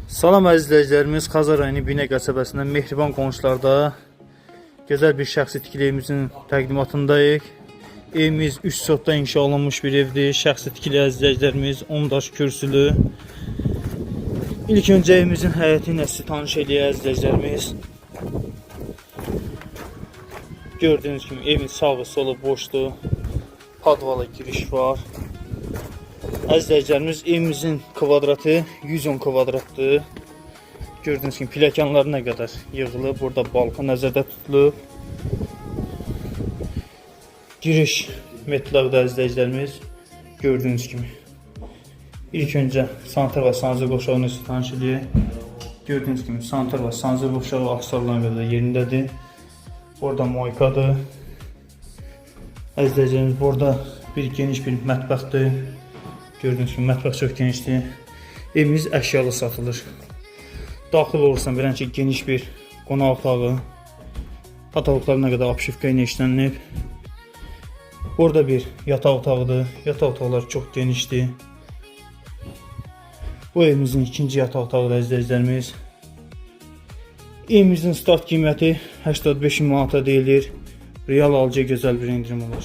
Salam əziz izləyicilərimiz, Xəzər rayonu Binə qəsəbəsindən Mehriban qonşularda gözəl bir şəxsi tikiliyimizin təqdimatındayıq. Evimiz 3 sotda inşa olunmuş bir evdir. Şəxsi tikili əziz izləyicilərimiz, 10 daş kürsülü. İlk öncə evimizin həyəti ilə sizi tanış eləyək əziz izləyicilərimiz. Gördüyünüz kimi evin sağı solu boşdur. Podvala giriş var. Əziz izləyicilərimiz, evimizin kvadratı 110 kvadratdır. Gördüyünüz kimi pilləkənlər nə qədər yığılıb. Burada balkon nəzərdə tutulub. Giriş metrlərdə əziz izləyicilərimiz. Gördüyünüz kimi. İlk öncə sanitar və sanitar qovşağını tanış edək. Gördüyünüz kimi sanitar və sanitar qovşağı aksarlarına qədər yerindədir. Burada moykadır. Əziz izləyicilərimiz, burada bir geniş bir mətbəxdir. Gördüyünüz kimi mətbəx çox genişdir. Evimiz əşyalı satılır. Daxil olursan bilən ki, geniş bir qonaq otağı. Patologlarına qədər apşifka ilə işlənilib. Burada bir yataq otağıdır. Yataq otaqları çox genişdir. Bu evimizin ikinci yataq otağıdır əziz izləyicilərimiz. Evimizin start qiyməti 85 000 manata deyilir. Real alıcıya gözəl bir indirim olur.